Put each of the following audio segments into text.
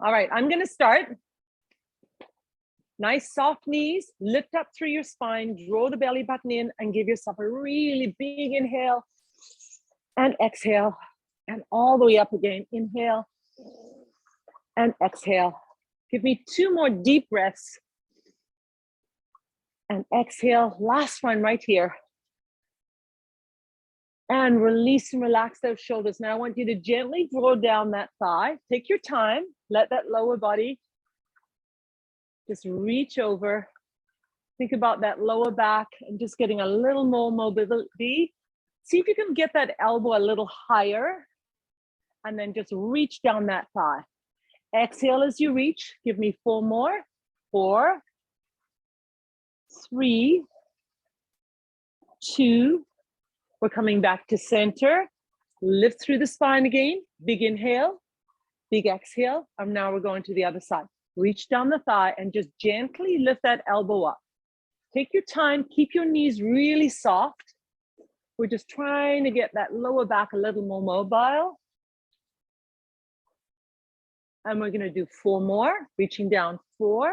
All right, I'm gonna start. Nice soft knees, lift up through your spine, draw the belly button in and give yourself a really big inhale and exhale and all the way up again. Inhale and exhale. Give me 2 more deep breaths and exhale. Last one right here. And release and relax those shoulders. Now I want you to gently draw down that thigh. Take your time, let that lower body just reach over. Think about that lower back and just getting a little more mobility. See if you can get that elbow a little higher and then just reach down that thigh. Exhale as you reach. Give me 4 more. 4, 3, 2. We're coming back to center. Lift through the spine again. Big inhale, big exhale. And now we're going to the other side. Reach down the thigh and just gently lift that elbow up. Take your time, keep your knees really soft. We're just trying to get that lower back a little more mobile. And we're gonna do 4 more, reaching down 4,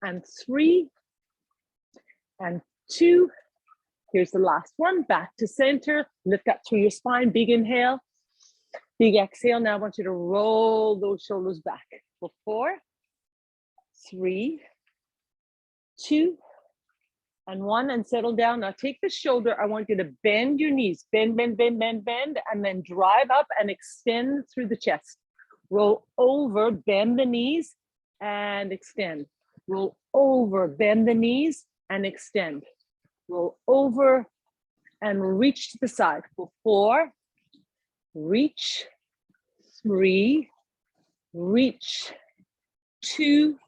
and 3, and 2. Here's the last one, back to center, lift up through your spine, big inhale, big exhale. Now I want you to roll those shoulders back for 4, 3, 2, and 1, and settle down. Now take the shoulder, I want you to bend your knees, bend, bend, bend, bend, bend, and then drive up and extend through the chest. Roll over, bend the knees, and extend. Roll over, bend the knees, and extend. Roll over, and reach to the side for 4, reach, 3, reach, 2,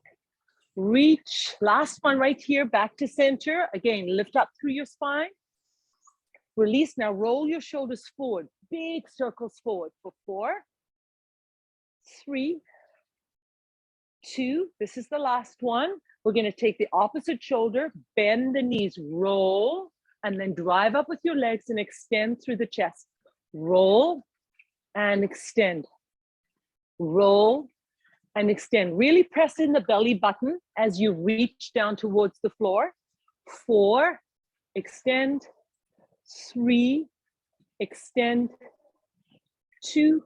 reach. Last one right here, back to center. Again, lift up through your spine. Release, now roll your shoulders forward, big circles forward for 4, 3, 2. This is the last one. We're gonna take the opposite shoulder, bend the knees, roll, and then drive up with your legs and extend through the chest. Roll and extend. Roll and extend. Really press in the belly button as you reach down towards the floor. 4, extend. 3, extend. 2,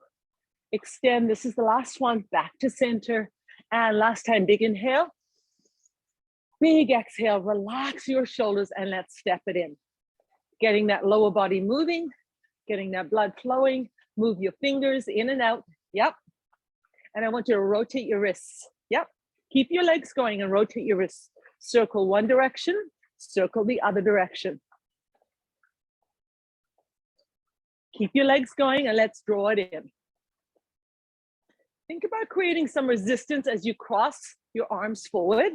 extend. This is the last one, back to center. And last time, big inhale. Big exhale, relax your shoulders and let's step it in. Getting that lower body moving, getting that blood flowing, move your fingers in and out. Yep. And I want you to rotate your wrists. Yep. Keep your legs going and rotate your wrists. Circle one direction, circle the other direction. Keep your legs going and let's draw it in. Think about creating some resistance as you cross your arms forward.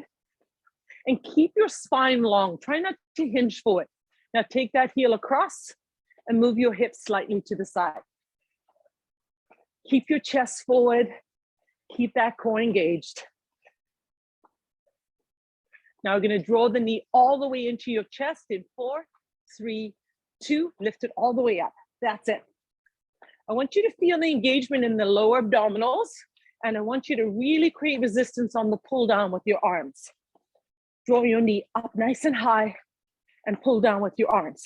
And keep your spine long. Try not to hinge forward. Now take that heel across and move your hips slightly to the side. Keep your chest forward. Keep that core engaged. Now we're going to draw the knee all the way into your chest in 4, 3, 2. Lift it all the way up. That's it. I want you to feel the engagement in the lower abdominals, and I want you to really create resistance on the pull down with your arms. Draw your knee up nice and high and pull down with your arms.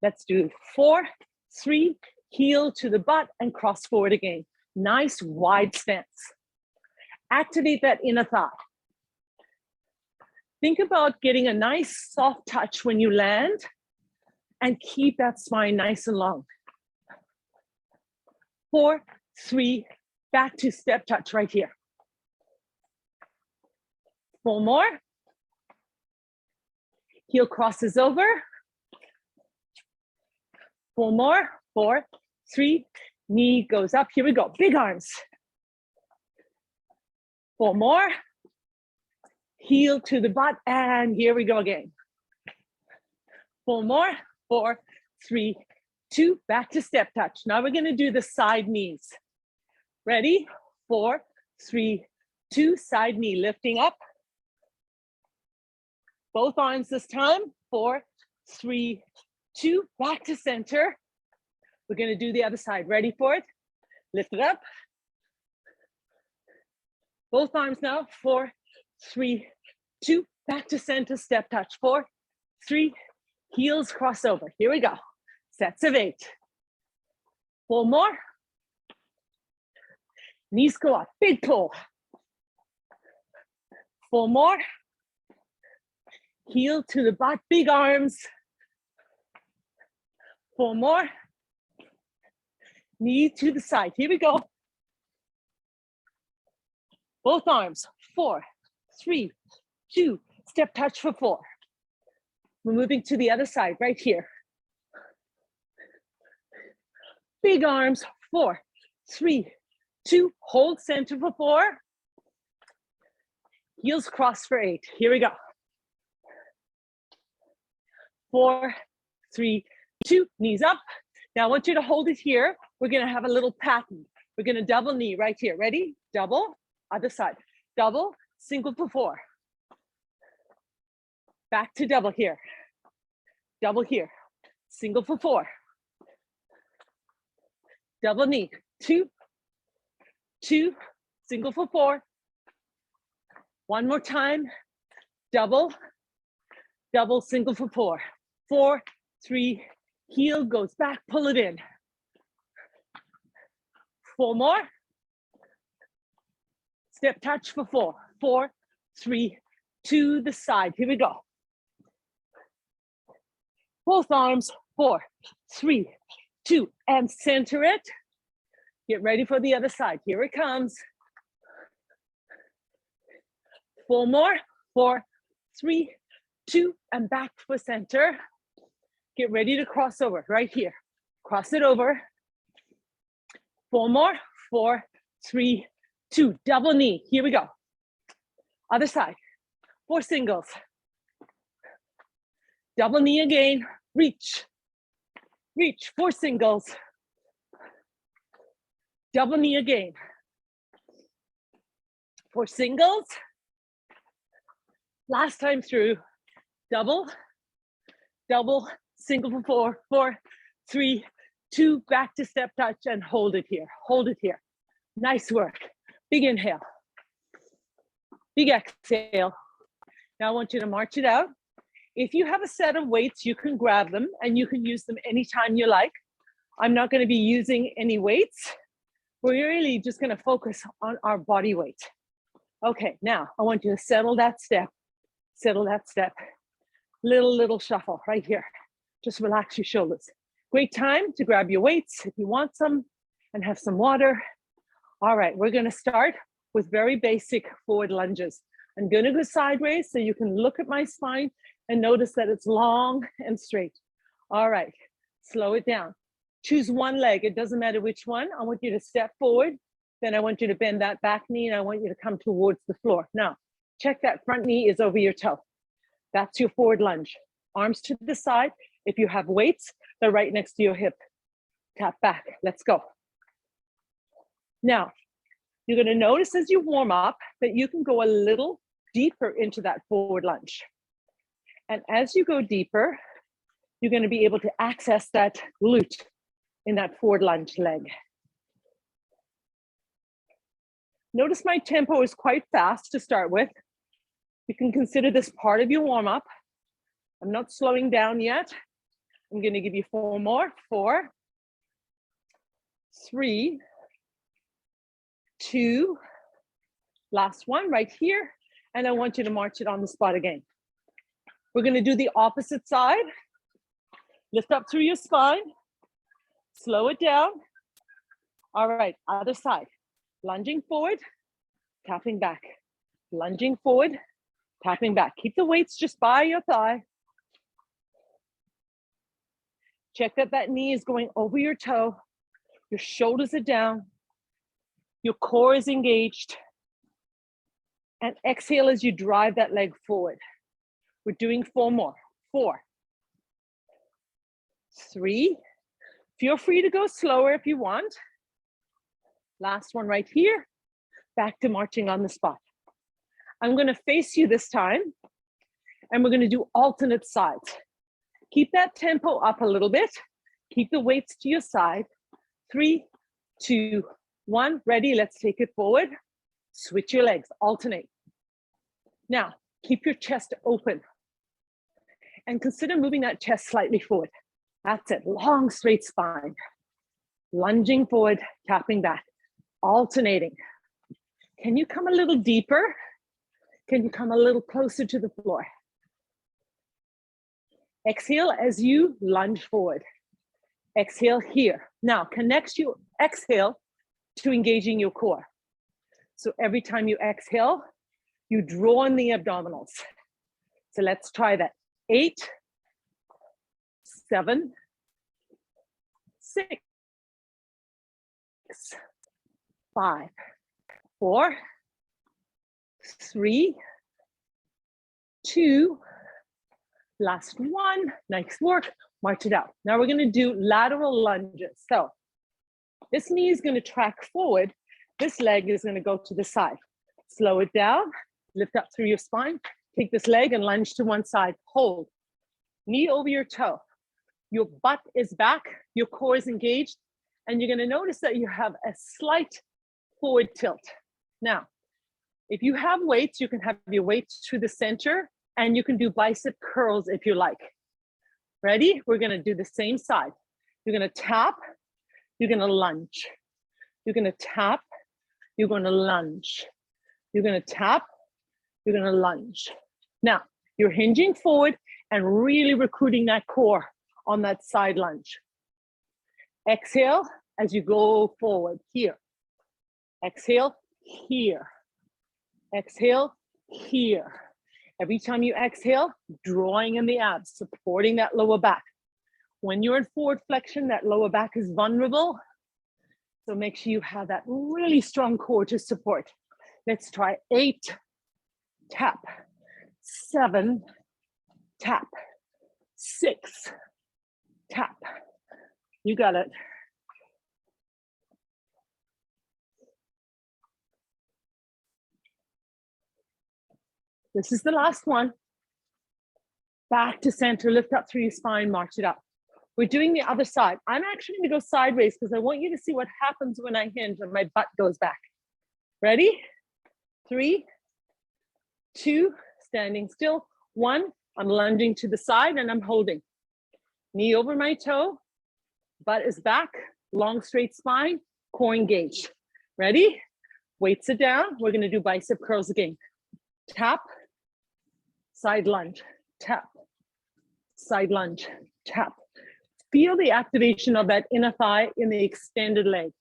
Let's do 4, 3, heel to the butt and cross forward again. Nice wide stance. Activate that inner thigh. Think about getting a nice soft touch when you land and keep that spine nice and long. 4, 3, back to step touch right here. 4 more. Heel crosses over. 4 more. 4, 3, knee goes up. Here we go. Big arms. 4 more. Heel to the butt, and here we go again. 4 more. 4, 3, 2. Back to step touch. Now we're going to do the side knees. Ready? 4, 3, 2. Side knee lifting up. Both arms this time. 4, 3, 2. Back to center. We're going to do the other side. Ready for it? Lift it up. Both arms now, 4, 3, 2, back to center, step touch, 4, 3, heels cross over. Here we go. Sets of 8. 4 more. Knees go up, big pull. 4 more. Heel to the butt, big arms. 4 more. Knee to the side. Here we go. Both arms. 4, 3, 2. Step touch for 4. We're moving to the other side right here. Big arms. 4, 3, 2. Hold center for 4. Heels cross for 8. Here we go. 4, 3, 2. Knees up. Now I want you to hold it here. We're going to have a little pattern. We're going to double knee right here. Ready? Double. Other side. Double. Single for 4. Back to double here. Double here. Single for 4. Double knee. 2, 2. Single for 4. One more time. Double. Double, single for 4. 4, 3. Heel goes back. Pull it in. 4 more. Step touch for 4. 4, 3, to the side. Here we go. Both arms. 4, 3, 2, and center it. Get ready for the other side. Here it comes. 4 more. 4, 3, 2, and back for center. Get ready to cross over right here. Cross it over. 4 more. 4, 3, 2. Double knee. Here we go. Other side. 4 singles. Double knee again. Reach. Reach. 4 singles. Double knee again. 4 singles. Last time through. Double. Double. Single for 4. 4, 3, 2. Back to step touch and hold it here. Hold it here. Nice work. Big inhale. Big exhale. Now I want you to march it out. If you have a set of weights, you can grab them and you can use them anytime you like. I'm not going to be using any weights. We're really just going to focus on our body weight. Okay, now I want you to settle that step. Settle that step. Little shuffle right here. Just relax your shoulders. Great time to grab your weights if you want some and have some water. All right, we're going to start with very basic forward lunges. I'm going to go sideways so you can look at my spine and notice that it's long and straight. All right, slow it down. Choose one leg. It doesn't matter which one. I want you to step forward. Then I want you to bend that back knee and I want you to come towards the floor. Now, check that front knee is over your toe. That's your forward lunge. Arms to the side. If you have weights, they're right next to your hip. Tap back. Let's go. Now, you're going to notice as you warm up that you can go a little deeper into that forward lunge. And as you go deeper, you're going to be able to access that glute in that forward lunge leg. Notice my tempo is quite fast to start with. You can consider this part of your warm-up. I'm not slowing down yet. I'm going to give you 4 more. 4, 3, 2, last one right here. And I want you to march it on the spot again. We're going to do the opposite side. Lift up through your spine. Slow it down. All right, other side. Lunging forward, tapping back. Lunging forward, tapping back. Keep the weights just by your thigh. Check that that knee is going over your toe. Your shoulders are down. Your core is engaged. And exhale as you drive that leg forward. We're doing 4 more. 4, 3. Feel free to go slower if you want. Last one right here. Back to marching on the spot. I'm going to face you this time. And we're going to do alternate sides. Keep that tempo up a little bit. Keep the weights to your side. 3, 2, 1, ready, let's take it forward. Switch your legs, alternate. Now, keep your chest open and consider moving that chest slightly forward. That's it, long straight spine. Lunging forward, tapping back, alternating. Can you come a little deeper? Can you come a little closer to the floor? Exhale as you lunge forward. Exhale here. Now connect your exhale to engaging your core. So every time you exhale, you draw in the abdominals. So let's try that. 8, 7, 6, 5, 4, 3, 2, last one. Nice work. March it out. Now we're going to do lateral lunges. So this knee is going to track forward. This leg is going to go to the side. Slow it down. Lift up through your spine. Take this leg and lunge to one side. Hold. Knee over your toe. Your butt is back. Your core is engaged. And you're going to notice that you have a slight forward tilt. Now, if you have weights, you can have your weights to the center and you can do bicep curls if you like. Ready? We're going to do the same side. You're going to tap. You're going to lunge. You're going to tap. You're going to lunge. You're going to tap. You're going to lunge. Now, you're hinging forward and really recruiting that core on that side lunge. Exhale as you go forward here. Exhale here. Exhale here. Every time you exhale, drawing in the abs, supporting that lower back. When you're in forward flexion, that lower back is vulnerable. So make sure you have that really strong core to support. Let's try 8, tap, 7, tap, 6, tap. You got it. This is the last one. Back to center, lift up through your spine, march it up. We're doing the other side. I'm actually going to go sideways because I want you to see what happens when I hinge and my butt goes back. Ready? 3, 2, standing still. 1, I'm lunging to the side and I'm holding. Knee over my toe, butt is back, long straight spine, core engaged. Ready? Weights are down. We're going to do bicep curls again. Tap, side lunge, tap, side lunge, tap. Feel the activation of that inner thigh in the extended leg.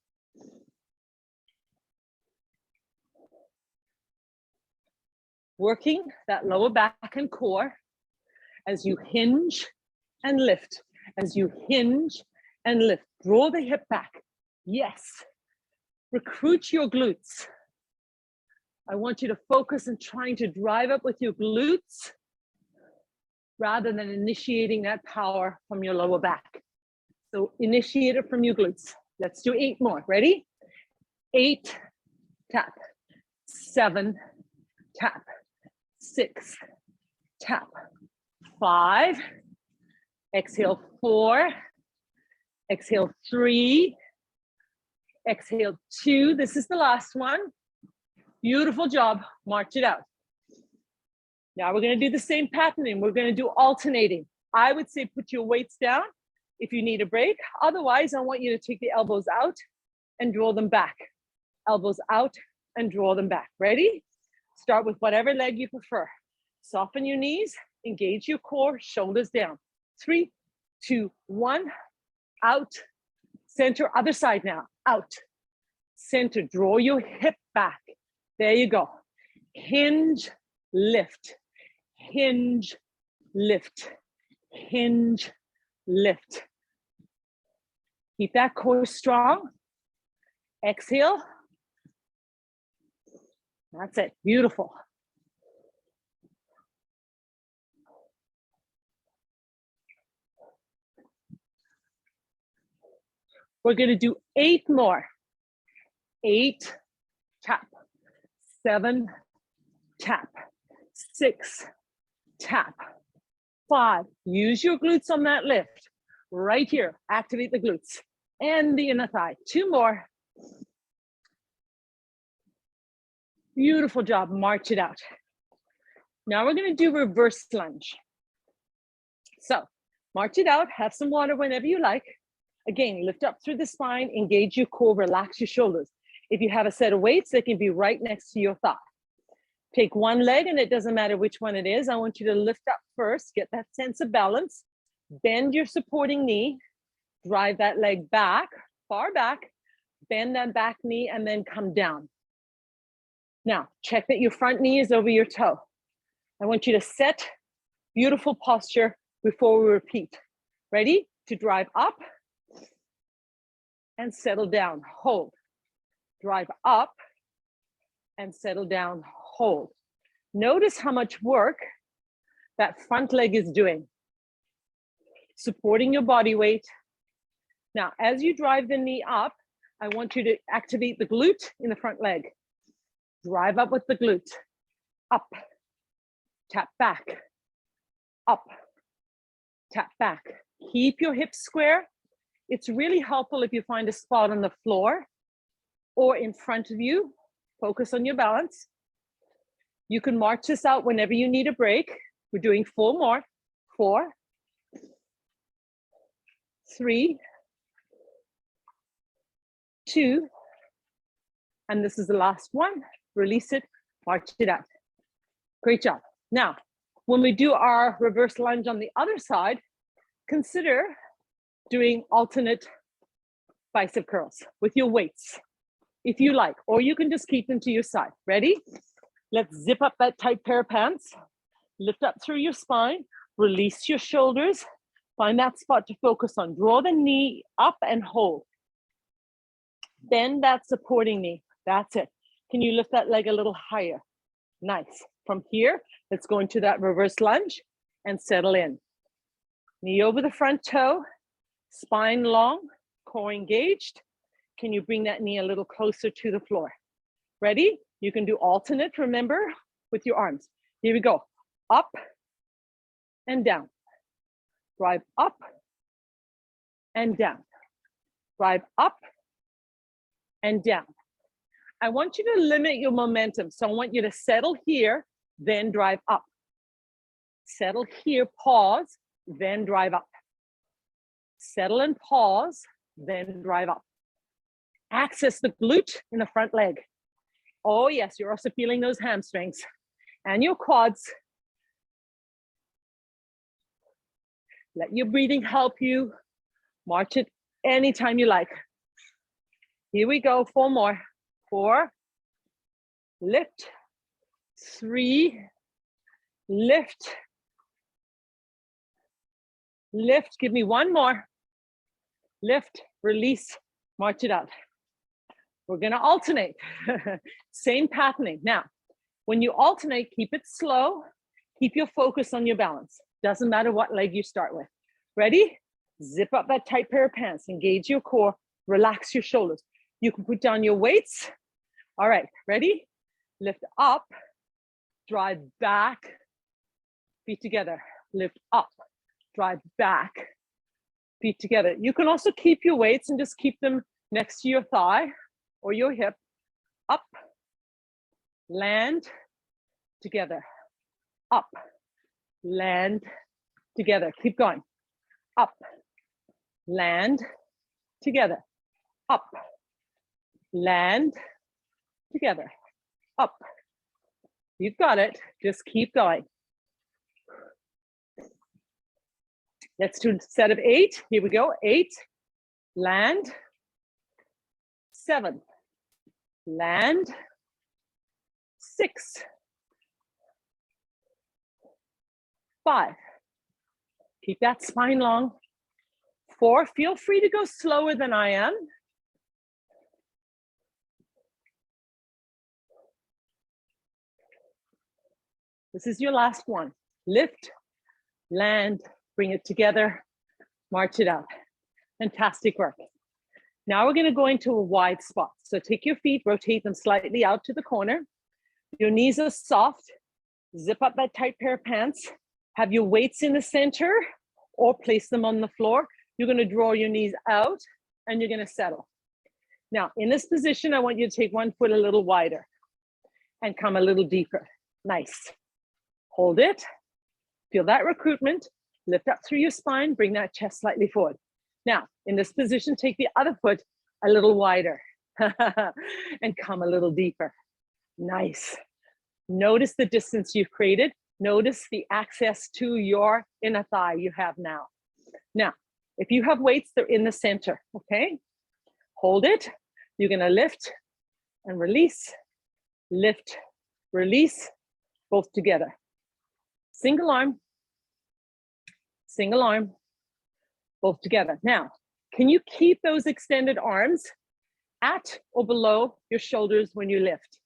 Working that lower back and core as you hinge and lift, as you hinge and lift. Draw the hip back. Yes. Recruit your glutes. I want you to focus on trying to drive up with your glutes rather than initiating that power from your lower back. So initiate it from your glutes. Let's do 8 more. Ready? 8, tap, 7, tap, 6, tap, 5, exhale 4, exhale 3, exhale 2. This is the last one. Beautiful job. March it out. Now we're going to do the same patterning. We're going to do alternating. I would say put your weights down if you need a break. Otherwise, I want you to take the elbows out and draw them back. Elbows out and draw them back. Ready? Start with whatever leg you prefer. Soften your knees, engage your core, shoulders down. 3, 2, 1, out. Center, other side now, out. Center, draw your hip back. There you go. Hinge, lift. Hinge, lift. Hinge, lift. Keep that core strong. Exhale. That's it. Beautiful. We're going to do 8 more. 8, tap. 7, tap. 6, tap. 5, use your glutes on that lift. Right here, activate the glutes and the inner thigh. 2 more. Beautiful job, march it out. Now we're gonna do reverse lunge. So march it out, have some water whenever you like. Again, lift up through the spine, engage your core, relax your shoulders. If you have a set of weights, they can be right next to your thigh. Take one leg, and it doesn't matter which one it is. I want you to lift up first, get that sense of balance, bend your supporting knee, drive that leg back, far back, bend that back knee, and then come down. Now, check that your front knee is over your toe. I want you to set beautiful posture before we repeat. Ready? To drive up and settle down, hold. Drive up and settle down, hold. Notice how much work that front leg is doing. Supporting your body weight. Now, as you drive the knee up, I want you to activate the glute in the front leg. Drive up with the glute. Up, tap back, up, tap back. Keep your hips square. It's really helpful if you find a spot on the floor or in front of you. Focus on your balance. You can march this out whenever you need a break. We're doing 4 more. 4, 3, 2, and this is the last one. Release it, march it out. Great job. Now, when we do our reverse lunge on the other side, consider doing alternate bicep curls with your weights, if you like, or you can just keep them to your side. Ready? Let's zip up that tight pair of pants. Lift up through your spine, release your shoulders, find that spot to focus on. Draw the knee up and hold. Bend that supporting knee. That's it. Can you lift that leg a little higher? Nice. From here, let's go into that reverse lunge and settle in. Knee over the front toe, spine long, core engaged. Can you bring that knee a little closer to the floor? Ready? You can do alternate, remember, with your arms. Here we go. Up and down. Drive up and down. Drive up and down. I want you to limit your momentum. So I want you to settle here, then drive up. Settle here, pause, then drive up. Settle and pause, then drive up. Access the glute in the front leg. Oh yes, you're also feeling those hamstrings and your quads. Let your breathing help you. March it anytime you like. Here we go, 4 more. 4, lift, 3, lift, lift. Give me 1 more. Lift, release, march it out. We're gonna alternate. Same patterning. Now, when you alternate, keep it slow. Keep your focus on your balance. Doesn't matter what leg you start with. Ready? Zip up that tight pair of pants. Engage your core. Relax your shoulders. You can put down your weights. All right, ready? Lift up, drive back, feet together. Lift up, drive back, feet together. You can also keep your weights and just keep them next to your thigh or your hip. Up, land, together. Up, land, together. Keep going. Up, land, together. Up, land, together. Up. You've got it. Just keep going. Let's do a set of 8. Here we go. 8, land, 7, land, 6, 5. Keep that spine long. 4, feel free to go slower than I am. This is your last one. Lift, land, bring it together, march it out. Fantastic work. Now we're gonna go into a wide spot. So take your feet, rotate them slightly out to the corner. Your knees are soft. Zip up that tight pair of pants. Have your weights in the center or place them on the floor. You're gonna draw your knees out and you're gonna settle. Now, in this position, I want you to take one foot a little wider. and come a little deeper. Nice. Hold it. Feel that recruitment. Lift up through your spine. Bring that chest slightly forward. Now, in this position, take the other foot a little wider and come a little deeper. Nice. Notice the distance you've created. Notice the access to your inner thigh you have now. Now, if you have weights, they're in the center, okay? Hold it. You're gonna lift and release, lift, release, both together. Single arm, both together. Now, can you keep those extended arms at or below your shoulders when you lift?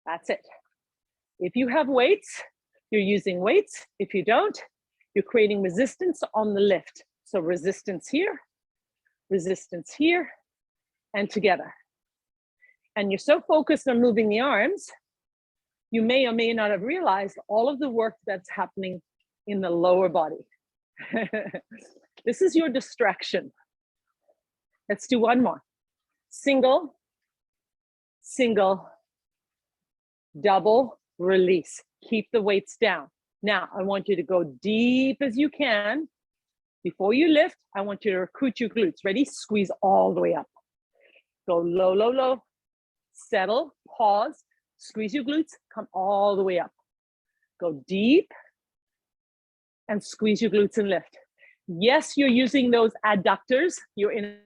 That's it. If you have weights, you're using weights. If you don't, you're creating resistance on the lift. So resistance here, and together. And you're so focused on moving the arms, you may or may not have realized all of the work that's happening in the lower body. This is your distraction. Let's do one more. Single, single, double, release. Keep the weights down. Now, I want you to go deep as you can. Before you lift, I want you to recruit your glutes. Ready? Squeeze all the way up. Go low, low, low. Settle, pause, squeeze your glutes, come all the way up. Go deep and squeeze your glutes and lift. Yes, you're using those adductors, your inner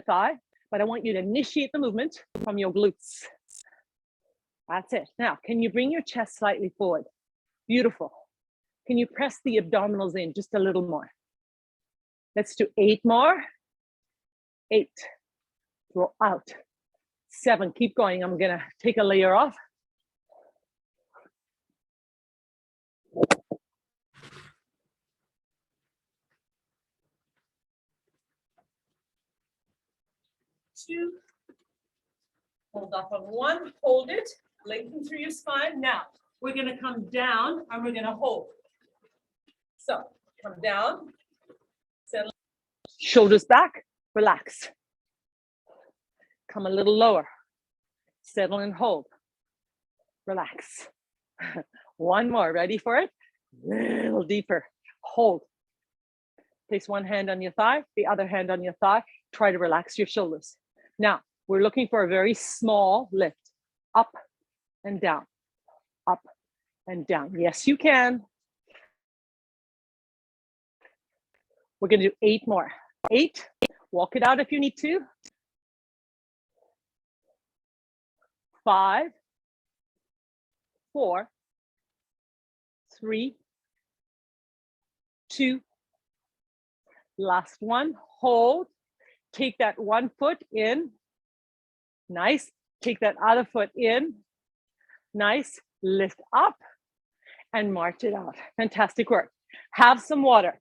thigh, but I want you to initiate the movement from your glutes. That's it. Now, can you bring your chest slightly forward? Beautiful. Can you press the abdominals in just a little more? Let's do 8 more. 8. Throw out. 7. Keep going. I'm going to take a layer off. Two. Hold up on 1. Hold it. Lengthen through your spine. Now, we're going to come down and we're going to hold. So, come down. Settle. Shoulders back. Relax. Come a little lower. Settle and hold. Relax. 1 more. Ready for it? A little deeper. Hold. Place one hand on your thigh, the other hand on your thigh. Try to relax your shoulders. Now, we're looking for a very small lift. Up and down. Up and down. Yes, you can. We're going to do 8 more. 8. Walk it out if you need to. 5, 4, 3, 2. Last one. Hold. Take that one foot in. Nice. Take that other foot in. Nice. Lift up and march it out. Fantastic work. Have some water.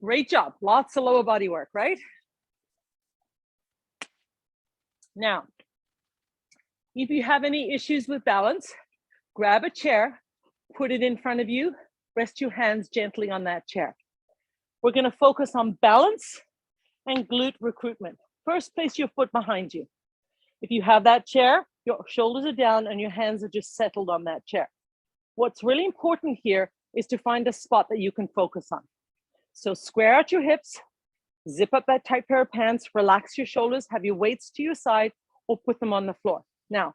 Great job. Lots of lower body work, right? Now, if you have any issues with balance, grab a chair, put it in front of you, rest your hands gently on that chair. We're going to focus on balance and glute recruitment. First, place your foot behind you. If you have that chair, your shoulders are down and your hands are just settled on that chair. What's really important here is to find a spot that you can focus on. So square out your hips, zip up that tight pair of pants, relax your shoulders, have your weights to your side or put them on the floor. Now,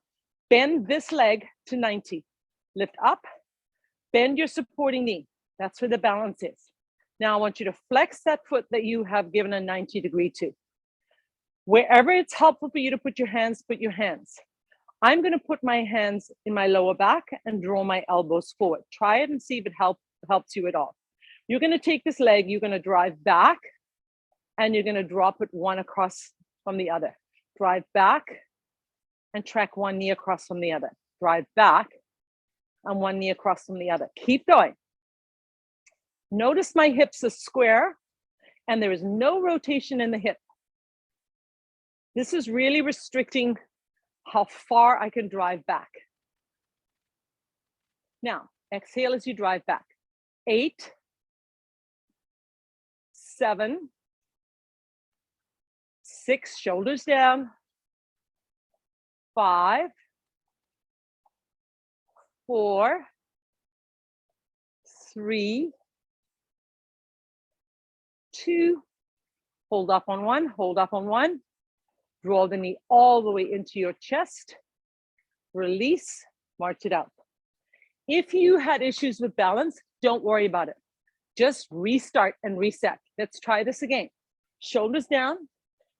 bend this leg to 90. Lift up, bend your supporting knee. That's where the balance is. Now I want you to flex that foot that you have given a 90 degree to. Wherever it's helpful for you to put your hands, put your hands. I'm going to put my hands in my lower back and draw my elbows forward. Try it and see if it helps you at all. You're going to take this leg, you're going to drive back, and you're going to drop it one across from the other. Drive back and track one knee across from the other. Drive back and one knee across from the other. Keep going. Notice my hips are square and there is no rotation in the hip. This is really restricting how far I can drive back. Now, exhale as you drive back. 8, 7, 6, shoulders down, 5, 4, 3, 2, hold up on 1, hold up on 1. Draw the knee all the way into your chest. Release, march it out. If you had issues with balance, don't worry about it. Just restart and reset. Let's try this again. Shoulders down,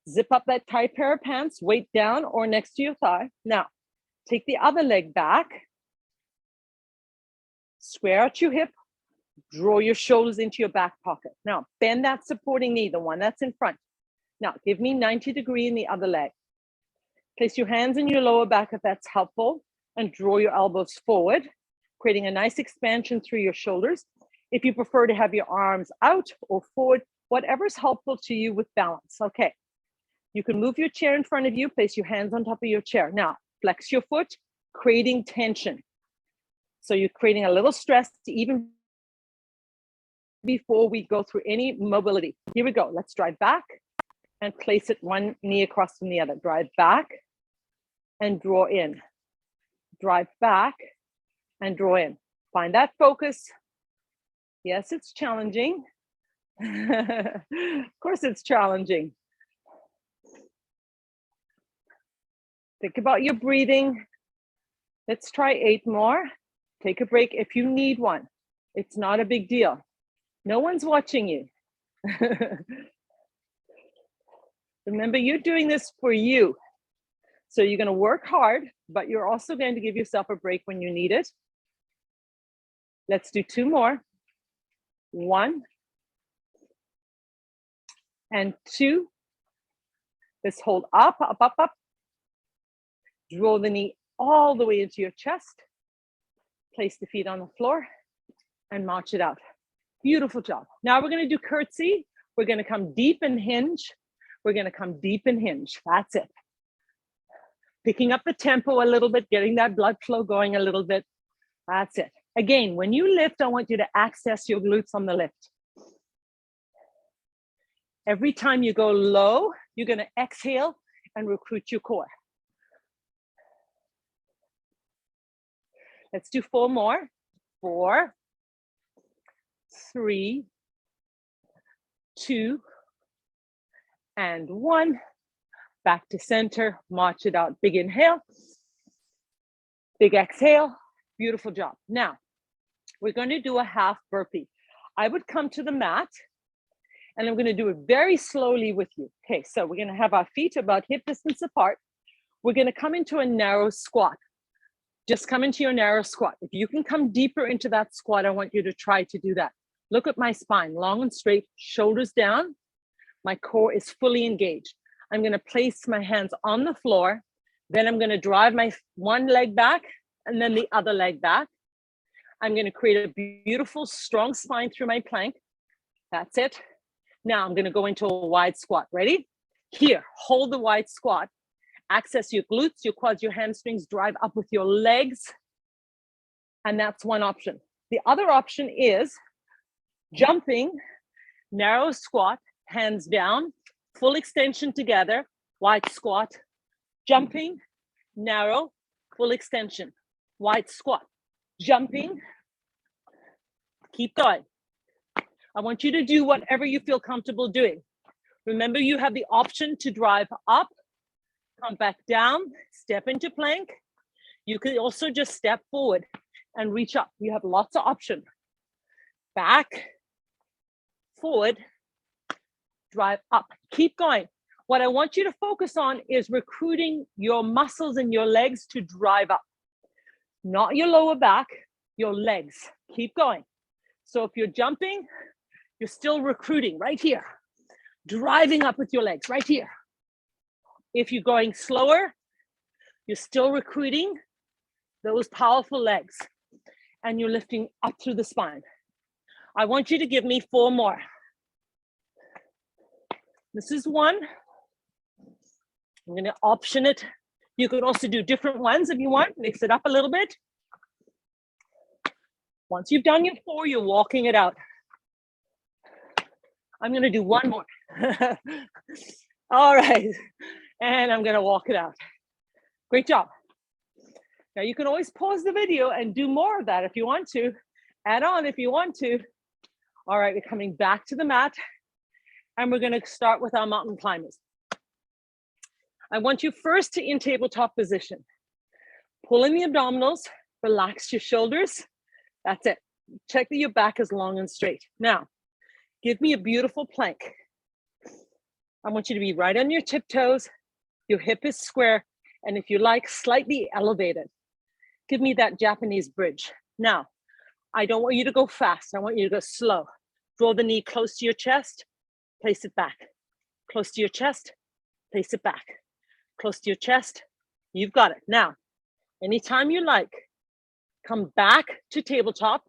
zip up that tight pair of pants, weight down or next to your thigh. Now, take the other leg back. Square out your hip, draw your shoulders into your back pocket. Now, bend that supporting knee, the one that's in front. Now, give me 90 degrees in the other leg. Place your hands in your lower back if that's helpful, and draw your elbows forward, creating a nice expansion through your shoulders. If you prefer to have your arms out or forward, whatever's helpful to you with balance. Okay, you can move your chair in front of you, place your hands on top of your chair. Now, flex your foot, creating tension. So you're creating a little stress to even before we go through any mobility. Here we go. Let's drive back and place it one knee across from the other. Drive back and draw in. Drive back and draw in. Find that focus. Yes, it's challenging. Of course it's challenging. Think about your breathing. Let's try 8 more. Take a break if you need one. It's not a big deal. No one's watching you. Remember, you're doing this for you. So you're going to work hard, but you're also going to give yourself a break when you need it. Let's do 2 more. 1 and 2. Let's hold up, up, up, up. Draw the knee all the way into your chest. Place the feet on the floor and march it out. Beautiful job. Now we're going to do curtsy. We're going to come deep and hinge. We're going to come deep and hinge. That's it. Picking up the tempo a little bit, getting that blood flow going a little bit. That's it. Again, when you lift, I want you to access your glutes on the lift. Every time you go low, you're going to exhale and recruit your core. Let's do 4 more. 4, 3, 2, and 1. Back to center, march it out. Big inhale, big exhale. Beautiful job. Now, we're going to do a half burpee. I would come to the mat, and I'm going to do it very slowly with you. Okay, so we're going to have our feet about hip distance apart. We're going to come into a narrow squat. Just come into your narrow squat. If you can come deeper into that squat, I want you to try to do that. Look at my spine, long and straight, shoulders down. My core is fully engaged. I'm going to place my hands on the floor. Then I'm going to drive my one leg back and then the other leg back. I'm going to create a beautiful, strong spine through my plank. That's it. Now I'm going to go into a wide squat. Ready? Here, hold the wide squat. Access your glutes, your quads, your hamstrings, drive up with your legs. And that's one option. The other option is jumping, narrow squat, hands down, full extension together, wide squat, jumping, narrow, full extension, wide squat, jumping. Keep going. I want you to do whatever you feel comfortable doing. Remember, you have the option to drive up, come back down, step into plank. You can also just step forward and reach up. You have lots of options. Back, forward, drive up. Keep going. What I want you to focus on is recruiting your muscles in your legs to drive up. Not your lower back, your legs. Keep going. So if you're jumping, you're still recruiting right here. Driving up with your legs right here. If you're going slower, you're still recruiting those powerful legs and you're lifting up through the spine. I want you to give me 4 more. This is 1. I'm going to option it. You could also do different ones if you want. Mix it up a little bit. Once you've done your 4, you're walking it out. I'm going to do 1 more. All right. And I'm going to walk it out. Great job. Now you can always pause the video and do more of that if you want to. Add on if you want to. All right, we're coming back to the mat and we're gonna start with our mountain climbers. I want you first to in tabletop position. Pull in the abdominals, relax your shoulders. That's it. Check that your back is long and straight. Now, give me a beautiful plank. I want you to be right on your tiptoes. Your hip is square. And if you like, slightly elevated. Give me that Japanese bridge. Now, I don't want you to go fast. I want you to go slow. Draw the knee close to your chest. Place it back. Close to your chest. Place it back. Close to your chest. You've got it. Now, anytime you like, come back to tabletop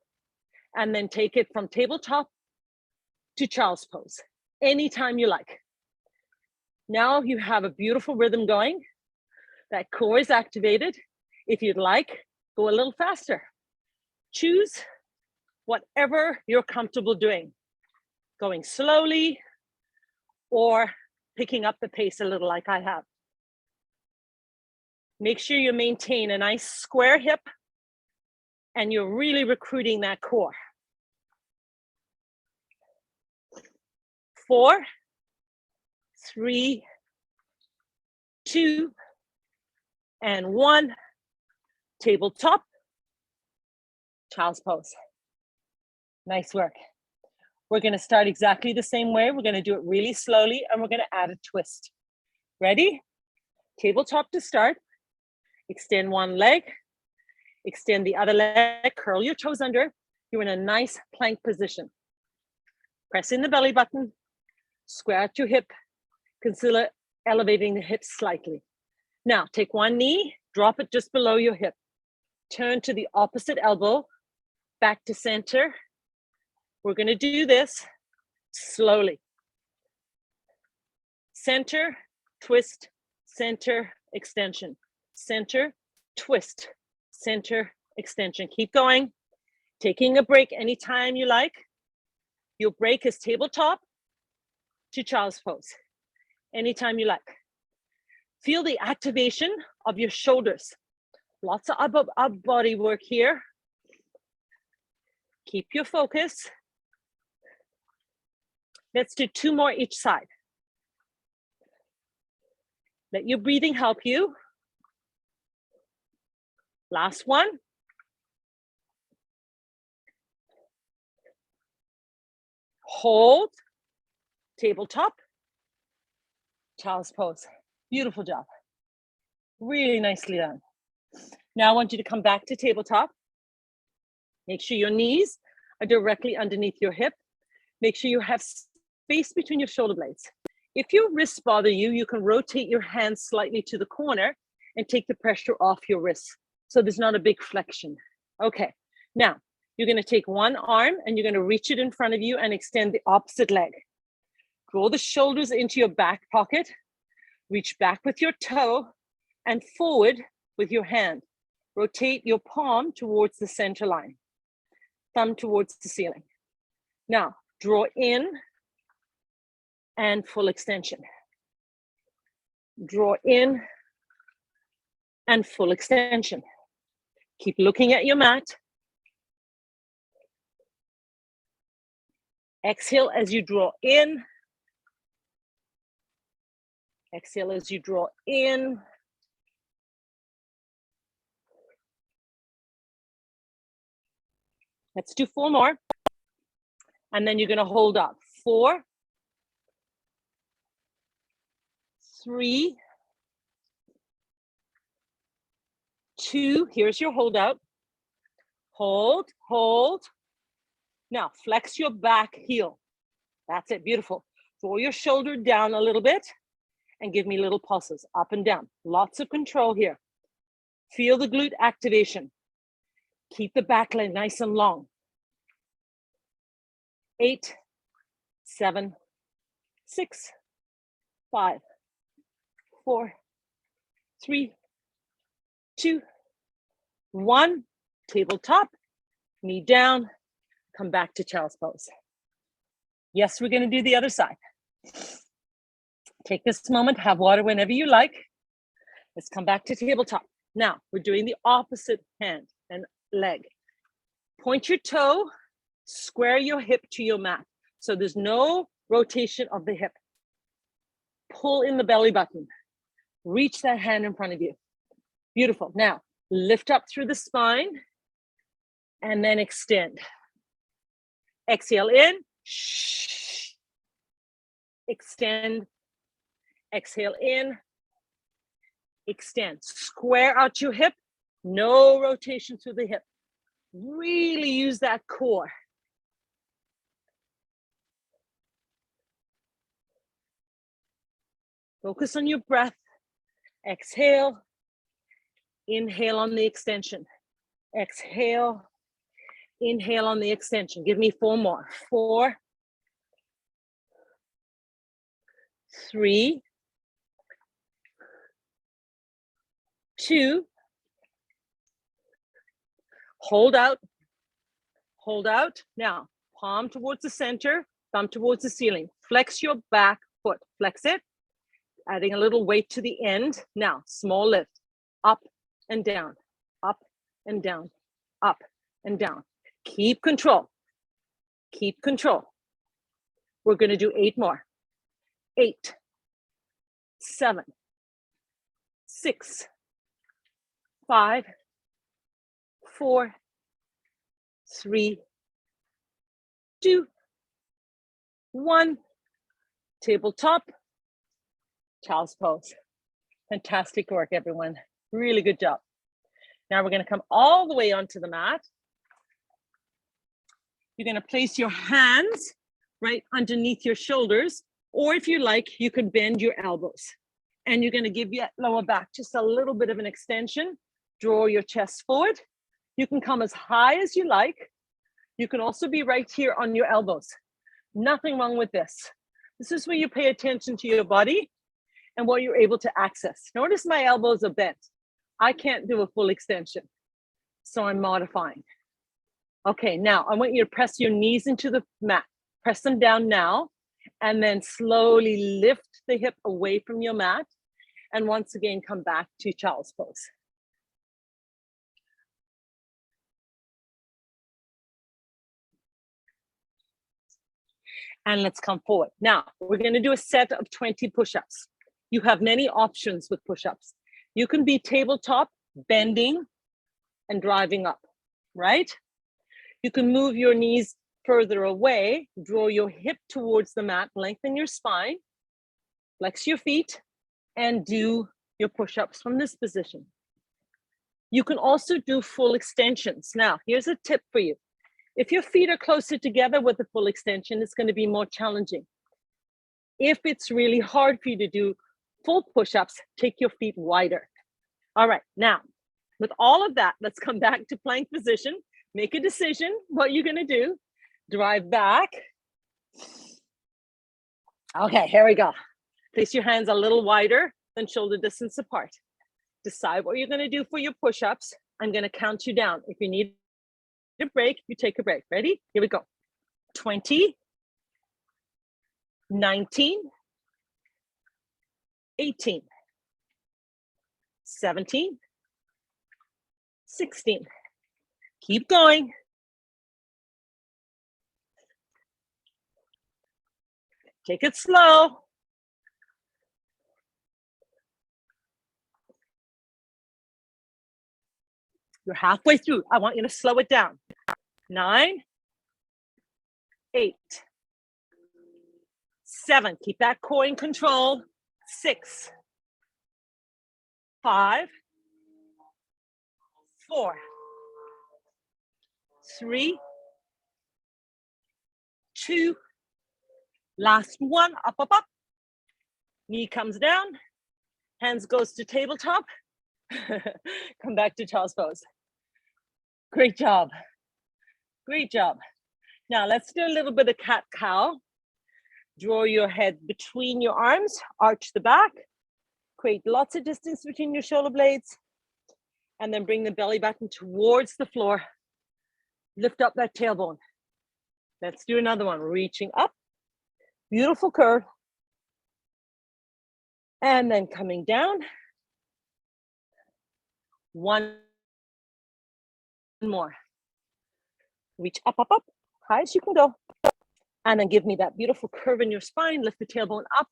and then take it from tabletop to child's pose. Anytime you like. Now you have a beautiful rhythm going. That core is activated. If you'd like, go a little faster. Choose whatever you're comfortable doing. Going slowly or picking up the pace a little like I have. Make sure you maintain a nice square hip and you're really recruiting that core. 4, 3, 2, and 1. Tabletop, child's pose. Nice work. We're going to start exactly the same way. We're going to do it really slowly and we're going to add a twist. Ready? Tabletop to start. Extend one leg. Extend the other leg. Curl your toes under. You're in a nice plank position. Press in the belly button. Square out your hip. Consider elevating the hips slightly. Now, take one knee. Drop it just below your hip. Turn to the opposite elbow. Back to center. We're going to do this slowly. Center, twist, center, extension. Center, twist, center, extension. Keep going. Taking a break anytime you like. Your break is tabletop to child's pose. Anytime you like. Feel the activation of your shoulders. Lots of upper body work here. Keep your focus. Let's do 2 more each side. Let your breathing help you. Last one. Hold. Tabletop. Child's pose. Beautiful job. Really nicely done. Now I want you to come back to tabletop. Make sure your knees are directly underneath your hip. Make sure you have space between your shoulder blades. If your wrists bother you, you can rotate your hands slightly to the corner and take the pressure off your wrists. So there's not a big flexion. Okay, now you're going to take one arm and you're going to reach it in front of you and extend the opposite leg. Draw the shoulders into your back pocket. Reach back with your toe and forward with your hand. Rotate your palm towards the center line. Thumb towards the ceiling. Now, draw in and full extension. Draw in and full extension. Keep looking at your mat. Exhale as you draw in. Exhale as you draw in. Let's do 4 more. And then you're going to hold up. 4, 3, 2. Here's your hold out. Hold, hold. Now flex your back heel. That's it. Beautiful. Draw your shoulder down a little bit and give me little pulses up and down. Lots of control here. Feel the glute activation. Keep the back leg nice and long. 8, 7, 6, 5, 4, 3, 2, 1. Tabletop, knee down, come back to child's pose. Yes, we're going to do the other side. Take this moment, have water whenever you like. Let's come back to tabletop. Now, we're doing the opposite hand and leg. Point your toe, square your hip to your mat. So there's no rotation of the hip. Pull in the belly button. Reach that hand in front of you. Beautiful. Now, lift up through the spine and then extend. Exhale in. Extend. Exhale in. Extend. Square out your hip. No rotation through the hip. Really use that core. Focus on your breath. Exhale. Inhale on the extension. Exhale. Inhale on the extension. Give me 4 more. 4, 3, 2. Hold out. Hold out. Now, palm towards the center, thumb towards the ceiling. Flex your back foot. Flex it. Adding a little weight to the end. Now, small lift. Up and down. Up and down. Up and down. Keep control. Keep control. We're going to do 8 more. 8, 7, 6, 5, 4, 3, 2, 1. Tabletop. Child's pose. Fantastic work, everyone. Really good job. Now we're going to come all the way onto the mat. You're going to place your hands right underneath your shoulders, or if you like, you could bend your elbows. And you're going to give your lower back just a little bit of an extension. Draw your chest forward. You can come as high as you like. You can also be right here on your elbows. Nothing wrong with this. This is where you pay attention to your body and what you're able to access. Notice my elbows are bent. I can't do a full extension, so I'm modifying. Okay, now I want you to press your knees into the mat. Press them down now, and then slowly lift the hip away from your mat. And once again, come back to child's pose. And let's come forward. Now, we're going to do a set of 20 push-ups. You have many options with push-ups. You can be tabletop, bending, and driving up, right? You can move your knees further away, draw your hip towards the mat, lengthen your spine, flex your feet, and do your push-ups from this position. You can also do full extensions. Now, here's a tip for you. If your feet are closer together with a full extension, it's going to be more challenging. If it's really hard for you to do full push-ups, take your feet wider. All right, now, with all of that, let's come back to plank position. Make a decision what you're going to do. Drive back. Okay, here we go. Place your hands a little wider than shoulder distance apart. Decide what you're going to do for your push-ups. I'm going to count you down. If you need a break, you take a break. Ready? Here we go. 20, 19, 18, 17, 16. Keep going. Take it slow. You're halfway through. I want you to slow it down. 9, 8, 7. Keep that core in control. 6, 5, 4, 3, 2. Last one. Up, up, up. Knee comes down. Hands goes to tabletop. Come back to child's pose. Great job. Great job. Now let's do a little bit of cat-cow. Draw your head between your arms, arch the back, create lots of distance between your shoulder blades, and then bring the belly button towards the floor. Lift up that tailbone. Let's do another one. Reaching up. Beautiful curve. And then coming down. One more. Reach up, up, up, high as you can go. And then give me that beautiful curve in your spine. Lift the tailbone up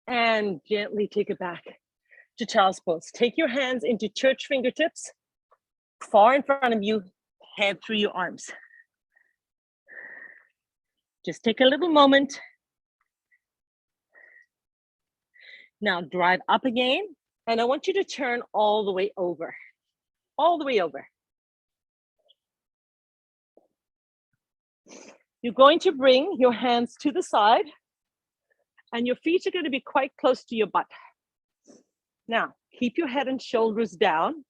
and gently take it back to child's pose. Take your hands into church fingertips, far in front of you, head through your arms. Just take a little moment. Now drive up again, and I want you to turn all the way over. All the way over. You're going to bring your hands to the side, and your feet are going to be quite close to your butt. Now, keep your head and shoulders down,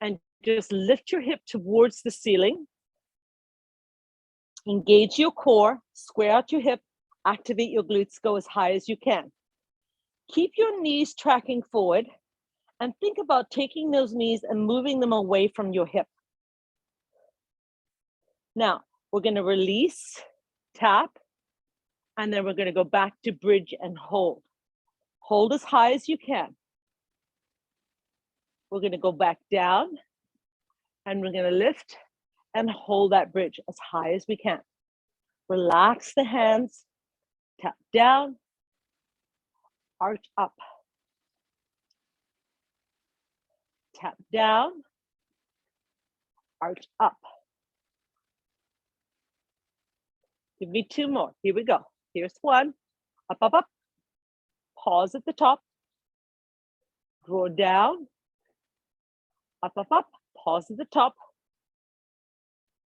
and just lift your hip towards the ceiling. Engage your core, square out your hip, activate your glutes, go as high as you can. Keep your knees tracking forward, and think about taking those knees and moving them away from your hip. Now, we're going to release, tap, and then we're going to go back to bridge and hold. Hold as high as you can. We're going to go back down, and we're going to lift and hold that bridge as high as we can. Relax the hands, tap down, arch up. Tap down, arch up. Give me two more. Here we go. Here's one. Up, up, up. Pause at the top. Draw down. Up, up, up. Pause at the top.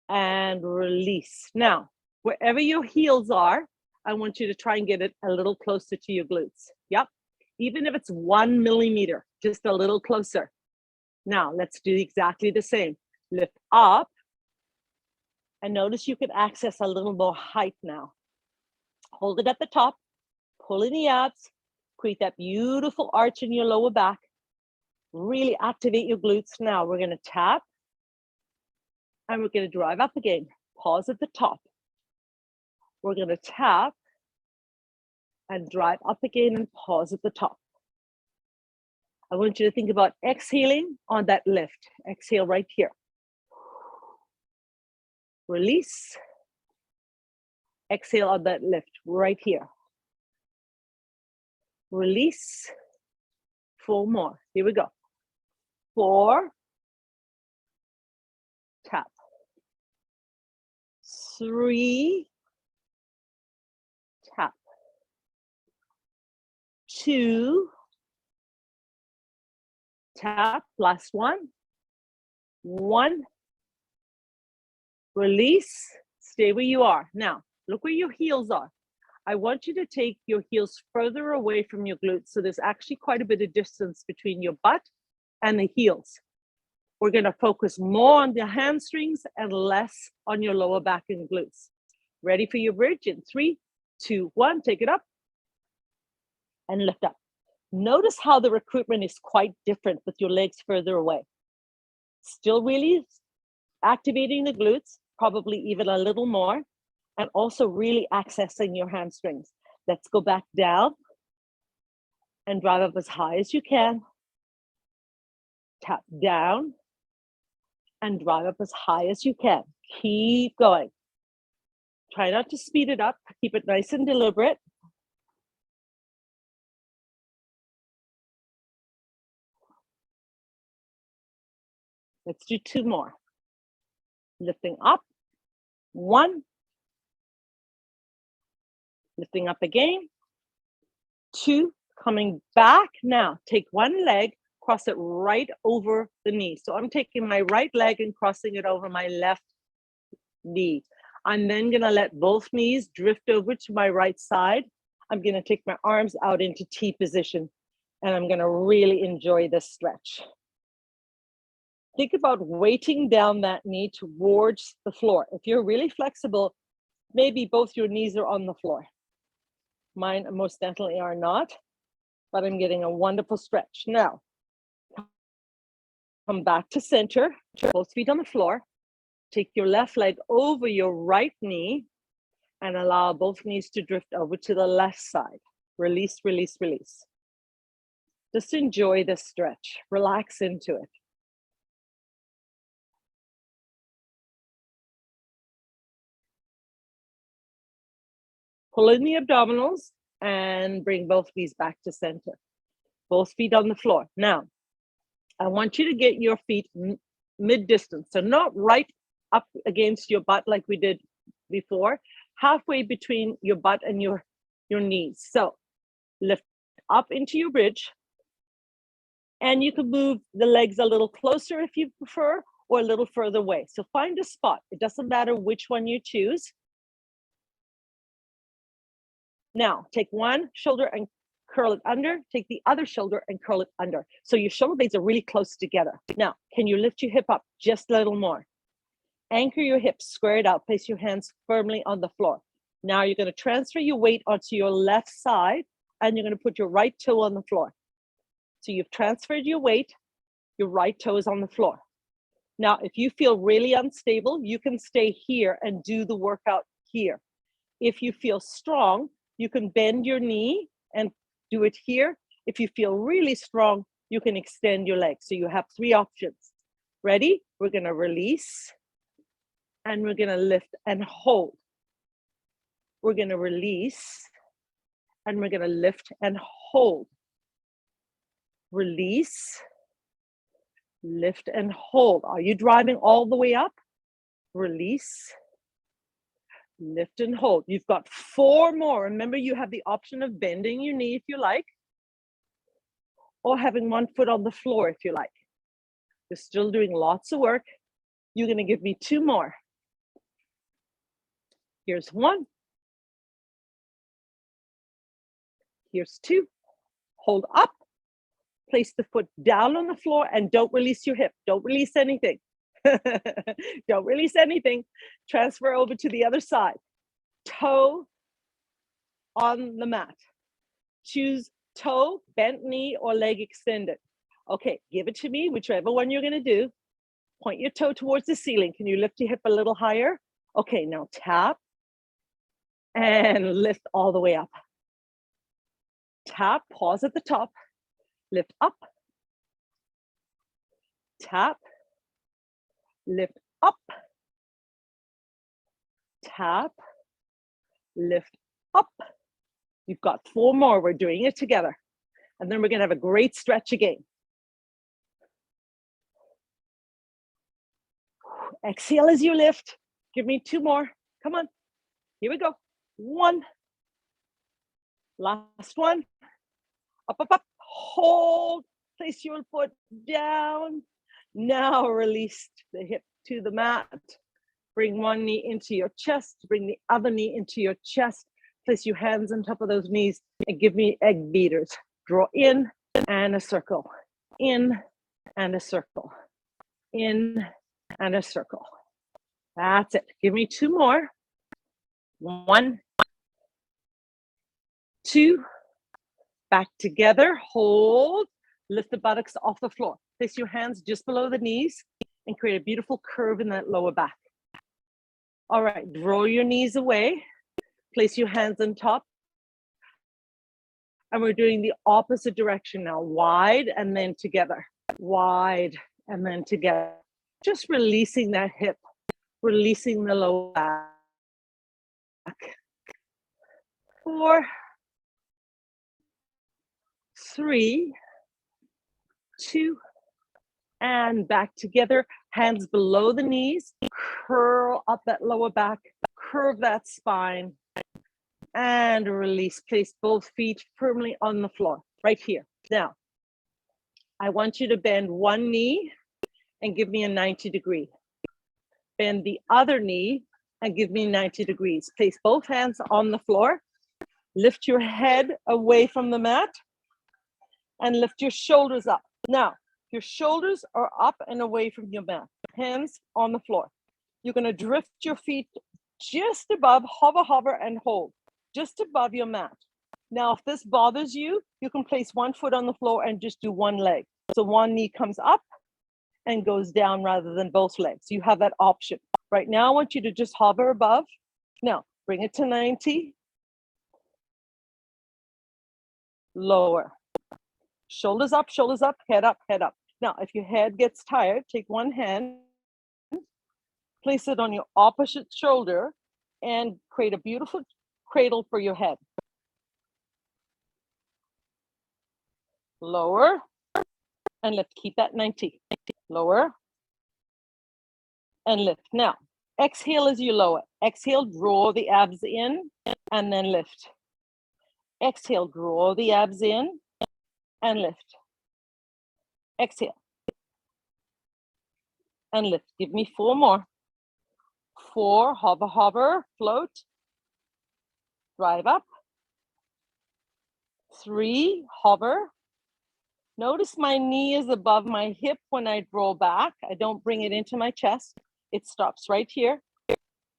And release. Now, wherever your heels are, I want you to try and get it a little closer to your glutes. Yep. Even if it's 1 millimeter, just a little closer. Now, let's do exactly the same. Lift up. And notice you can access a little more height now. Hold it at the top, pull in the abs, create that beautiful arch in your lower back. Really activate your glutes. Now we're going to tap and we're going to drive up again. Pause at the top. We're going to tap and drive up again and pause at the top. I want you to think about exhaling on that lift. Exhale right here. Release. Exhale on that lift right here. Release. 4 more. Here we go. 4. Tap. 3. Tap. 2. Tap. Last one. 1. Release. Stay where you are. Now, look where your heels are. I want you to take your heels further away from your glutes. So there's actually quite a bit of distance between your butt and the heels. We're going to focus more on the hamstrings and less on your lower back and glutes. Ready for your bridge in 3, 2, 1. Take it up and lift up. Notice how the recruitment is quite different with your legs further away. Still really activating the glutes, probably even a little more, and also really accessing your hamstrings. Let's go back down and drive up as high as you can. Tap down and drive up as high as you can. Keep going. Try not to speed it up. Keep it nice and deliberate. Let's do 2 more. Lifting up. 1. Lifting up again. 2. Coming back. Now, take one leg, cross it right over the knee. So I'm taking my right leg and crossing it over my left knee. I'm then going to let both knees drift over to my right side. I'm going to take my arms out into T position, and I'm going to really enjoy this stretch. Think about weighting down that knee towards the floor. If you're really flexible, maybe both your knees are on the floor. Mine most definitely are not, but I'm getting a wonderful stretch. Now, come back to center, both feet on the floor. Take your left leg over your right knee and allow both knees to drift over to the left side. Release, release, release. Just enjoy this stretch. Relax into it. Pull in the abdominals and bring both knees back to center. Both feet on the floor. Now, I want you to get your feet mid-distance. So not right up against your butt like we did before, halfway between your butt and your knees. So lift up into your bridge. And you can move the legs a little closer if you prefer, or a little further away. So find a spot. It doesn't matter which one you choose. Now, take one shoulder and curl it under. Take the other shoulder and curl it under. So your shoulder blades are really close together. Now, can you lift your hip up just a little more? Anchor your hips, square it out. Place your hands firmly on the floor. Now you're going to transfer your weight onto your left side, and you're going to put your right toe on the floor. So you've transferred your weight, your right toe is on the floor. Now, if you feel really unstable, you can stay here and do the workout here. If you feel strong, you can bend your knee and do it here. If you feel really strong, you can extend your legs. So you have 3 options. Ready? We're going to release, and we're going to lift and hold. We're going to release, and we're going to lift and hold. Release, lift and hold. Are you driving all the way up? Release, lift and hold. You've got 4 more. Remember, you have the option of bending your knee if you like, or having one foot on the floor if you like. You're still doing lots of work. You're going to give me 2 more. Here's 1. Here's 2. Hold up. Place the foot down on the floor and don't release your hip. Don't release anything. Don't release anything. Transfer over to the other side. Toe on the mat. Choose toe, bent knee, or leg extended. Okay, give it to me, whichever one you're going to do. Point your toe towards the ceiling. Can you lift your hip a little higher? Okay, now tap and lift all the way up. Tap, pause at the top. Lift up, tap, lift up, tap, lift up. You've got 4 more. We're doing it together. And then we're going to have a great stretch again. Exhale as you lift. Give me 2 more. Come on. Here we go. 1. Last one. Up, up, up. Hold, place your foot down. Now release the hip to the mat. Bring one knee into your chest. Bring the other knee into your chest. Place your hands on top of those knees and give me egg beaters. Draw in and a circle. In and a circle. In and a circle. That's it. Give me 2 more. 1, 2. Back together, hold, lift the buttocks off the floor. Place your hands just below the knees and create a beautiful curve in that lower back. All right, draw your knees away. Place your hands on top. And we're doing the opposite direction now. Wide and then together. Wide and then together. Just releasing that hip, releasing the lower back. 4, 3, 2, and back together. Hands below the knees. Curl up that lower back. Curve that spine. And release. Place both feet firmly on the floor. Right here. Now, I want you to bend one knee and give me a 90 degree. Bend the other knee and give me 90 degrees. Place both hands on the floor. Lift your head away from the mat. And lift your shoulders up. Now, your shoulders are up and away from your mat. Hands on the floor. You're going to drift your feet just above, hover, hover, and hold. Just above your mat. Now, if this bothers you, you can place one foot on the floor and just do one leg. So one knee comes up and goes down rather than both legs. You have that option. Right now, I want you to just hover above. Now, bring it to 90. Lower. Shoulders up, head up, head up. Now, if your head gets tired, take one hand, place it on your opposite shoulder, and create a beautiful cradle for your head. Lower and lift. Keep that 90. Lower and lift. Now, exhale as you lower. Exhale, draw the abs in and then lift. Exhale, draw the abs in and lift. Exhale and lift. Give me 4 more. 4, hover, hover, float. Drive up. 3, hover. Notice my knee is above my hip when I draw back. I don't bring it into my chest. It stops right here.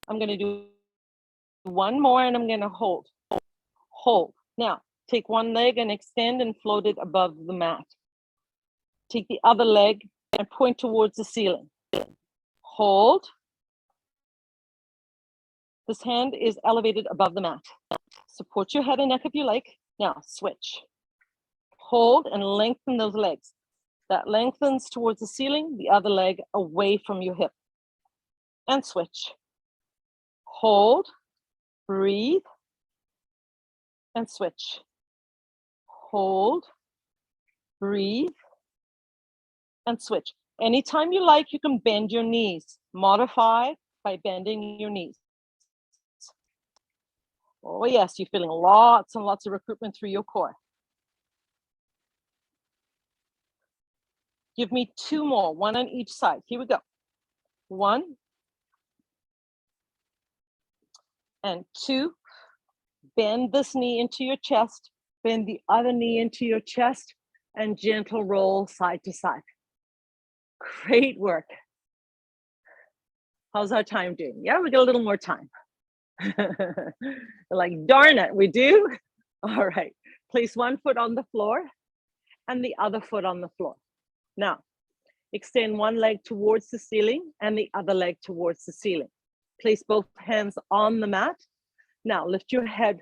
I'm going to do 1 more and I'm going to hold. Hold. Now, take 1 leg and extend and float it above the mat. Take the other leg and point towards the ceiling. Hold. This hand is elevated above the mat. Support your head and neck if you like. Now, switch. Hold and lengthen those legs. That lengthens towards the ceiling, the other leg away from your hip. And switch. Hold, breathe, and switch. Hold, breathe, and switch. Anytime you like, you can bend your knees. Modify by bending your knees. Oh yes, you're feeling lots and lots of recruitment through your core. Give me 2 more, 1 on each side. Here we go. 1 and 2. Bend this knee into your chest. Bend the other knee into your chest and gentle roll side to side. Great work. How's our time doing? Yeah, we got a little more time. Like, darn it, we do? All right. Place 1 foot on the floor and the other foot on the floor. Now, extend 1 leg towards the ceiling and the other leg towards the ceiling. Place both hands on the mat. Now lift your head.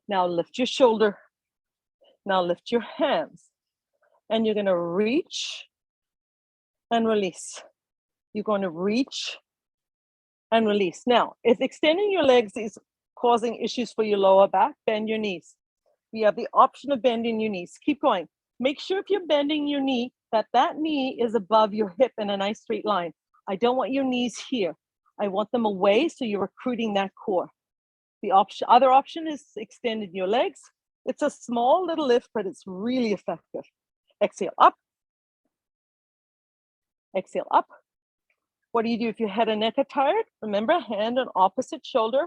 Now lift your shoulder. Now lift your hands. And you're going to reach and release. You're going to reach and release. Now, if extending your legs is causing issues for your lower back, bend your knees. You have the option of bending your knees. Keep going. Make sure if you're bending your knee, that knee is above your hip in a nice straight line. I don't want your knees here. I want them away, so you're recruiting that core. The other option is extending your legs. It's a small little lift, but it's really effective. Exhale up. Exhale up. What do you do if your head and neck are tired? Remember, hand on opposite shoulder.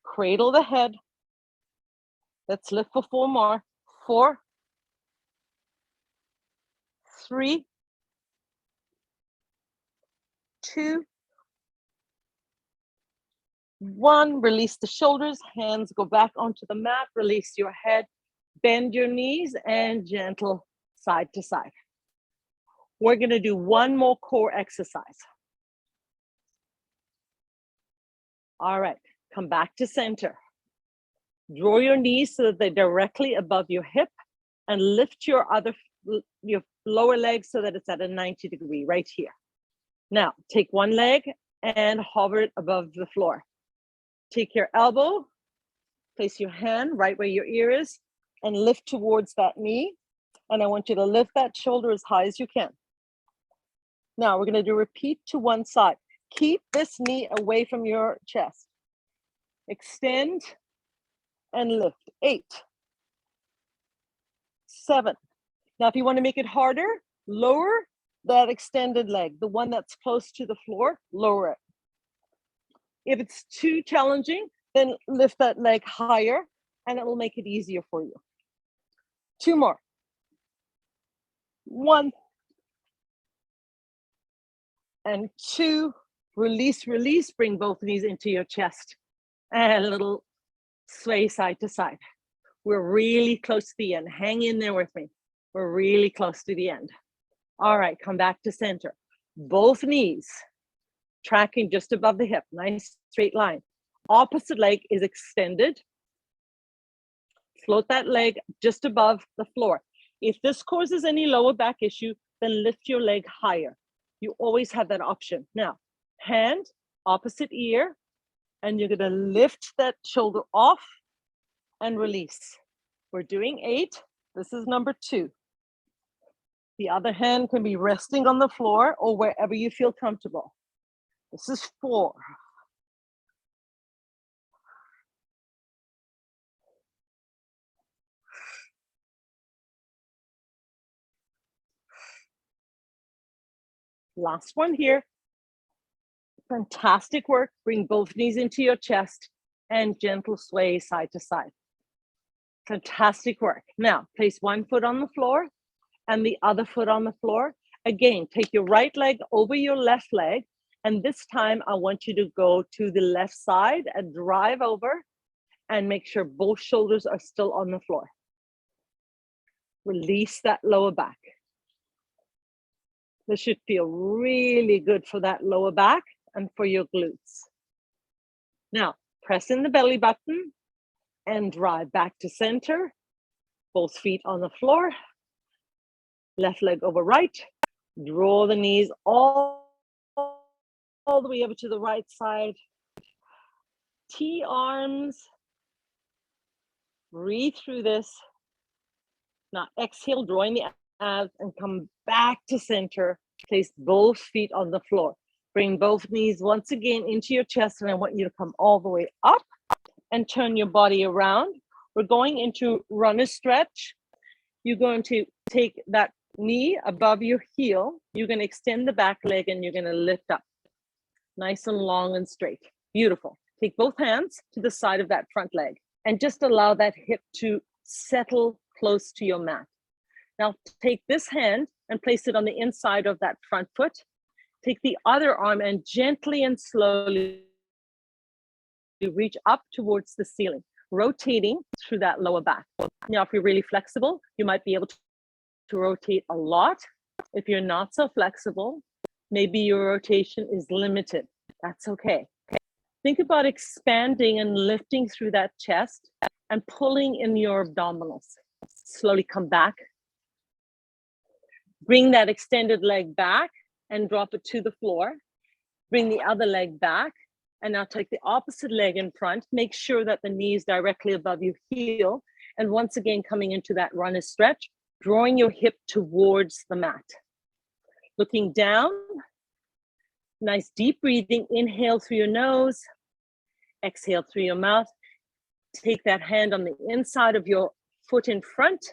Cradle the head. Let's lift for 4 more. 4, 3, 2, 1. Release the shoulders, hands go back onto the mat, release your head, bend your knees, and gentle side to side. We're going to do 1 more core exercise. All right, come back to center. Draw your knees so that they're directly above your hip, and lift your lower leg so that it's at a 90 degree right here. Now, take 1 leg and hover it above the floor. Take your elbow, place your hand right where your ear is, and lift towards that knee. And I want you to lift that shoulder as high as you can. Now, we're going to do repeat to one side. Keep this knee away from your chest. Extend and lift. 8, 7. Now, if you want to make it harder, lower that extended leg, the one that's close to the floor, lower it. If it's too challenging, then lift that leg higher and it will make it easier for you. 2 more. 1 and 2. Release, release. Bring both knees into your chest. And a little sway side to side. We're really close to the end. Hang in there with me. We're really close to the end. All right, come back to center. Both knees tracking just above the hip. Nice straight line. Opposite leg is extended. Float that leg just above the floor. If this causes any lower back issue, then lift your leg higher. You always have that option. Now, hand, opposite ear, And you're gonna lift that shoulder off and release. We're doing 8. This is number 2. The other hand can be resting on the floor or wherever you feel comfortable. This is 4. Last one here. Fantastic work. Bring both knees into your chest and gentle sway side to side. Fantastic work. Now, place one foot on the floor and the other foot on the floor. Again, take your right leg over your left leg. And this time, I want you to go to the left side and drive over and make sure both shoulders are still on the floor. Release that lower back. This should feel really good for that lower back and for your glutes. Now, press in the belly button and drive back to center. Both feet on the floor. Left leg over right. Draw the knees all the way over to the right side. T arms. Breathe through this. Now exhale, drawing the abs and come back to center. Place both feet on the floor. Bring both knees once again into your chest, and I want you to come all the way up and turn your body around. We're going into runner stretch. You're going to take that knee above your heel. You're going to extend the back leg and you're going to lift up. Nice and long and straight. Beautiful. Take both hands to the side of that front leg and just allow that hip to settle close to your mat. Now take this hand and place it on the inside of that front foot. Take the other arm and gently and slowly reach up towards the ceiling, rotating through that lower back. Now, if you're really flexible, you might be able to rotate a lot. If you're not so flexible, maybe your rotation is limited. That's okay. Think about expanding and lifting through that chest and pulling in your abdominals. Slowly come back. Bring that extended leg back and drop it to the floor. Bring the other leg back. And now take the opposite leg in front. Make sure that the knee is directly above your heel. And once again, coming into that runner stretch, drawing your hip towards the mat. Looking down. Nice deep breathing. Inhale through your nose. Exhale through your mouth. Take that hand on the inside of your foot in front.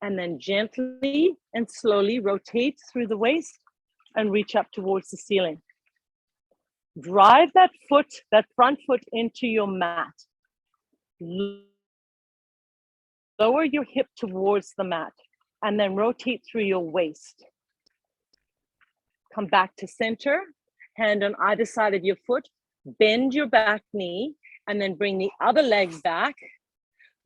And then gently and slowly rotate through the waist and reach up towards the ceiling. Drive that foot, that front foot into your mat. Lower your hip towards the mat and then rotate through your waist. Come back to center, hand on either side of your foot, bend your back knee and then bring the other leg back.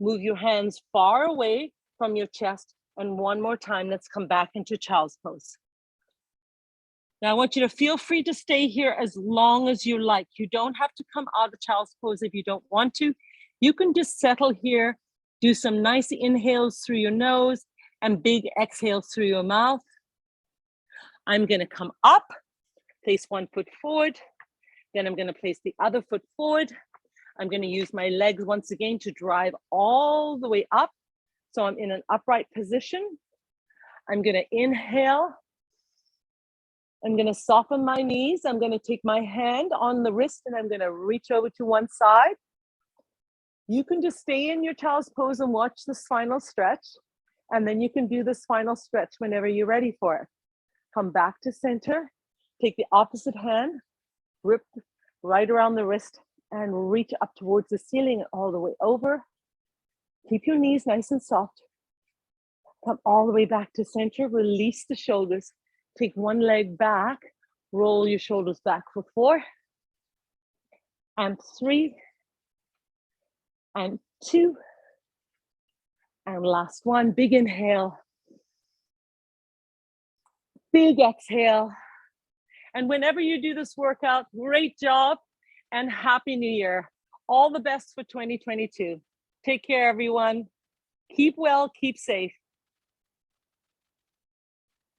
Move your hands far away from your chest, and one more time, let's come back into child's pose. Now I want you to feel free to stay here as long as you like. You don't have to come out of child's pose if you don't want to. You can just settle here, do some nice inhales through your nose and big exhales through your mouth. I'm gonna come up, place one foot forward, then I'm gonna place the other foot forward. I'm gonna use my legs once again to drive all the way up. So I'm in an upright position. I'm gonna inhale. I'm gonna soften my knees. I'm gonna take my hand on the wrist and I'm gonna reach over to one side. You can just stay in your child's pose and watch this final stretch. And then you can do this final stretch whenever you're ready for it. Come back to center, take the opposite hand, grip right around the wrist and reach up towards the ceiling all the way over. Keep your knees nice and soft. Come all the way back to center, release the shoulders. Take one leg back, roll your shoulders back for 4, and 3, and 2, and last one, big inhale, big exhale. And whenever you do this workout, great job and Happy New Year. All the best for 2022. Take care, everyone. Keep well, keep safe.